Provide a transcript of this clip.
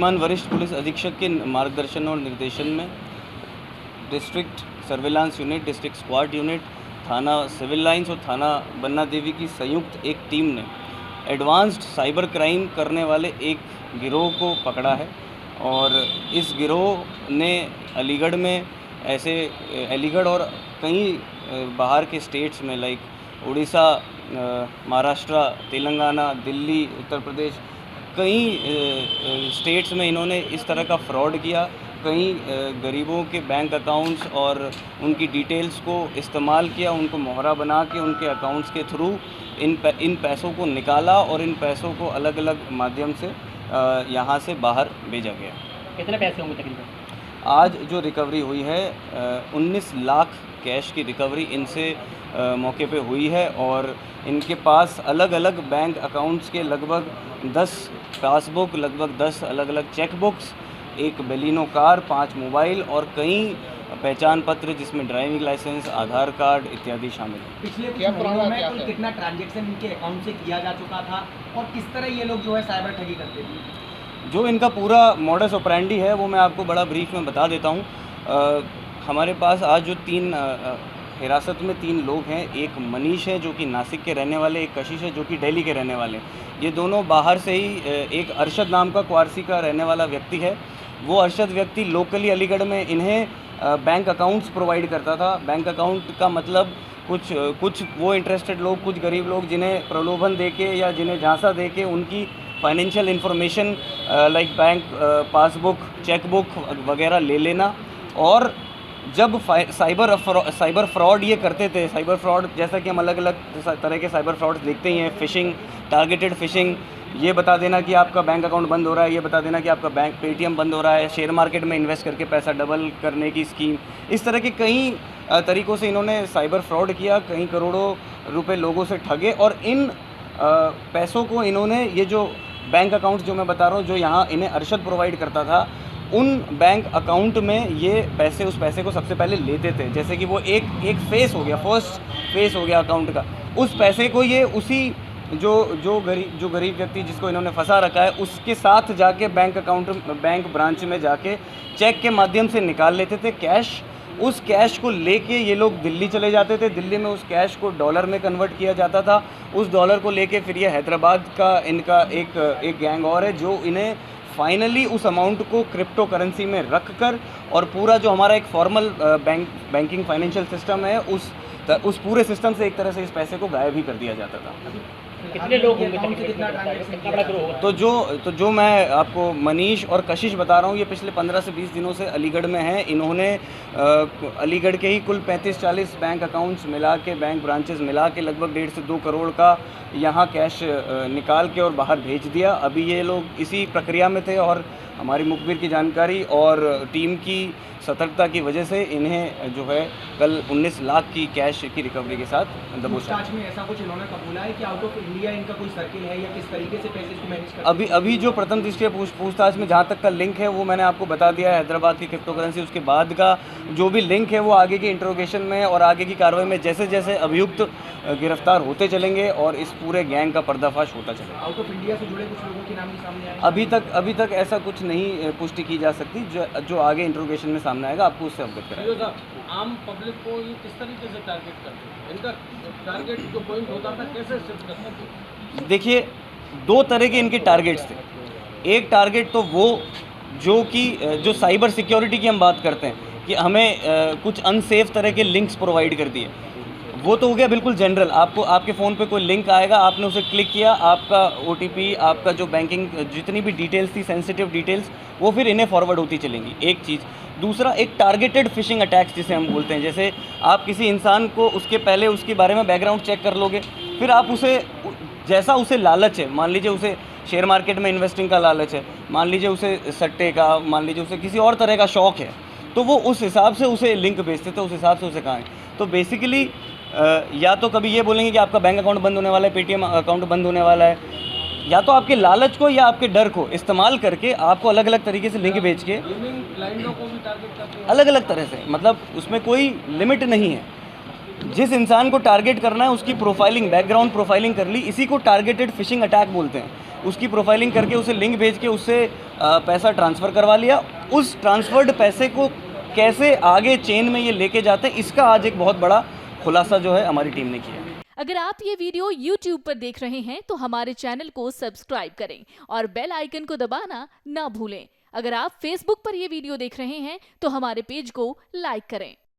श्रीमान वरिष्ठ पुलिस अधीक्षक के मार्गदर्शन और निर्देशन में district surveillance unit, district squad unit, थाना सिविल लाइंस और थाना बन्ना देवी की संयुक्त एक टीम ने एडवांस्ड साइबर क्राइम करने वाले एक गिरोह को पकड़ा है। और इस गिरोह ने अलीगढ़ में अलीगढ़ और कई बाहर के स्टेट्स में लाइक उड़ीसा, महाराष्ट्र, तेलंगाना, दिल्ली, उत्तर प्रदेश, कई स्टेट्स में इन्होंने इस तरह का फ्रॉड किया। कई गरीबों के बैंक अकाउंट्स और उनकी डिटेल्स को इस्तेमाल किया, उनको मोहरा बना के उनके अकाउंट्स के थ्रू इन पैसों को निकाला और इन पैसों को अलग अलग माध्यम से यहाँ से बाहर भेजा गया। कितने पैसे होंगे तकरीबन? आज जो रिकवरी हुई है 19 लाख कैश की रिकवरी इनसे मौके पे हुई है। और इनके पास अलग अलग बैंक अकाउंट्स के लगभग 10 पासबुक, लगभग 10 अलग अलग चेक बुक्स, एक बेलिनो कार, 5 मोबाइल और कई पहचान पत्र जिसमें ड्राइविंग लाइसेंस, आधार कार्ड इत्यादि शामिल है। पिछले कुछ महीनों में कुल कितना ट्रांजैक्शन इनके अकाउंट से किया जा चुका था और किस तरह ये लोग जो है साइबर ठगी करते थे? जो इनका पूरा मॉडस ऑपरेंडी है वो मैं आपको बड़ा ब्रीफ में बता देता हूँ। हमारे पास आज जो 3 हिरासत में 3 लोग हैं, एक मनीष है जो कि नासिक के रहने वाले, एक कशिश है जो कि दिल्ली के रहने वाले। ये दोनों बाहर से ही, एक अरशद नाम का क्वारसी का रहने वाला व्यक्ति है। वो अरशद व्यक्ति लोकली अलीगढ़ में इन्हें बैंक अकाउंट्स प्रोवाइड करता था। बैंक अकाउंट का मतलब कुछ वो इंटरेस्टेड लोग, कुछ गरीब लोग जिन्हें प्रलोभन देके या जिन्हें झांसा देके उनकी financial information like bank passbook, chequebook वगैरह ले लेना। और जब साइबर फ्रॉड ये करते थे, साइबर फ्रॉड जैसा कि हम अलग अलग तरह के साइबर फ्रॉड्स देखते ही हैं, फ़िशिंग, टारगेटेड फ़िशिंग, ये बता देना कि आपका बैंक अकाउंट बंद हो रहा है, ये बता देना कि आपका बैंक पेटीएम बंद हो रहा है, शेयर मार्केट में इन्वेस्ट करके पैसा डबल करने की स्कीम, इस तरह के कई तरीक़ों से इन्होंने साइबर फ्रॉड किया, कई करोड़ों रुपए लोगों से ठगे। और इन पैसों को इन्होंने, ये जो बैंक अकाउंट्स जो मैं बता रहा हूँ, जो यहाँ इन्हें अरशद प्रोवाइड करता था, उन बैंक अकाउंट में ये पैसे, उस पैसे को सबसे पहले लेते थे। जैसे कि वो एक फेस हो गया, फर्स्ट फेस हो गया अकाउंट का, उस पैसे को ये उसी जो गरीब व्यक्ति जिसको इन्होंने फंसा रखा है उसके साथ जाके बैंक ब्रांच में जाके चेक के माध्यम से निकाल लेते थे कैश। उस कैश को लेके ये लोग दिल्ली चले जाते थे, दिल्ली में उस कैश को डॉलर में कन्वर्ट किया जाता था। उस डॉलर को लेके फिर ये हैदराबाद का इनका एक गैंग और है जो इन्हें फाइनली उस अमाउंट को क्रिप्टो करेंसी में रख कर, और पूरा जो हमारा एक फॉर्मल बैंकिंग फाइनेंशियल सिस्टम है उस पूरे सिस्टम से एक तरह से इस पैसे को गायब ही कर दिया जाता था। कितने लोग होंगे, कितना ट्रांजैक्शन? तो जो मैं आपको मनीष और कशिश बता रहा हूँ, ये पिछले 15 से 20 दिनों से अलीगढ़ में हैं। इन्होंने अलीगढ़ के ही कुल 35-40 बैंक अकाउंट्स मिला के, बैंक ब्रांचेस मिला के लगभग 1.5 से 2 करोड़ का यहाँ कैश निकाल के और बाहर भेज दिया। अभी ये लोग इसी प्रक्रिया में थे और हमारी मुखबिर की जानकारी और टीम की सतर्कता की वजह से इन्हें जो है कल 19 लाख की कैश की रिकवरी के साथ दबोचा। पूछताछ में ऐसा कुछ इन्होंने कबूला है कि आउट ऑफ इंडिया इनका कोई सर्किल है या किस तरीके से पैसे को मैनेज करते हैं? अभी जो प्रथम दृष्टया पूछताछ में जहाँ तक का लिंक है वो मैंने आपको बता दिया है, हैदराबाद की क्रिप्टो करेंसी। उसके बाद का जो भी लिंक है वो आगे की इंट्रोगेशन में और आगे की कार्रवाई में जैसे जैसे अभियुक्त गिरफ्तार होते चलेंगे और इस पूरे गैंग का पर्दाफाश होता चलेगा। आउट ऑफ इंडिया से जुड़े कुछ लोगों के नाम भी सामने आए? अभी तक ऐसा कुछ नहीं पुष्टि की जा सकती। जो आगे इंट्रोगेशन में सामने आएगा आपको उससे अवगत कराएंगे। आम पब्लिक को ये किस तरीके से टारगेट करते हैं? इनका टारगेट जो पॉइंट होता था कैसे शिफ्ट करते हैं? देखिए, 2 तरह के इनके टारगेट्स थे। एक टारगेट तो वो जो साइबर सिक्योरिटी की हम बात करते हैं कि हमें कुछ अनसेफ तरह के लिंक्स प्रोवाइड कर दिए, वो तो हो गया बिल्कुल जनरल। आपके फ़ोन पे कोई लिंक आएगा, आपने उसे क्लिक किया, आपका OTP, आपका जो बैंकिंग जितनी भी डिटेल्स थी, सेंसिटिव डिटेल्स, वो फिर इन्हें फॉरवर्ड होती चलेंगी, एक चीज़। दूसरा, एक टारगेटेड फिशिंग अटैक्स जिसे हम बोलते हैं। जैसे आप किसी इंसान को उसके पहले उसके बारे में बैकग्राउंड चेक कर लोगे, फिर आप उसे जैसा उसे लालच है, मान लीजिए उसे शेयर मार्केट में इन्वेस्टिंग का लालच है, मान लीजिए उसे सट्टे का, मान लीजिए उसे किसी और तरह का शौक़ है, तो वो उस हिसाब से उसे लिंक भेजते थे, उस हिसाब से उसे कहें। तो बेसिकली या तो कभी ये बोलेंगे कि आपका बैंक अकाउंट बंद होने वाला है, पेटीएम अकाउंट बंद होने वाला है, या तो आपके लालच को या आपके डर को इस्तेमाल करके आपको अलग अलग तरीके से लिंक भेज के गेमिंग क्लाइंटों को भी टारगेट करते हैं अलग अलग तरह से, मतलब उसमें कोई लिमिट नहीं है। जिस इंसान को टारगेट करना है उसकी प्रोफाइलिंग, बैकग्राउंड प्रोफाइलिंग कर ली, इसी को टारगेटेड फिशिंग अटैक बोलते हैं। उसकी प्रोफाइलिंग करके उसे लिंक भेज के उससे पैसा ट्रांसफ़र करवा लिया। उस ट्रांसफर्ड पैसे को कैसे आगे चेन में ये लेके जाते हैं, इसका आज एक बहुत बड़ा खुलासा जो है हमारी टीम ने किया। अगर आप ये वीडियो YouTube पर देख रहे हैं तो हमारे चैनल को सब्सक्राइब करें और बेल आइकन को दबाना ना भूलें। अगर आप Facebook पर ये वीडियो देख रहे हैं तो हमारे पेज को लाइक करें।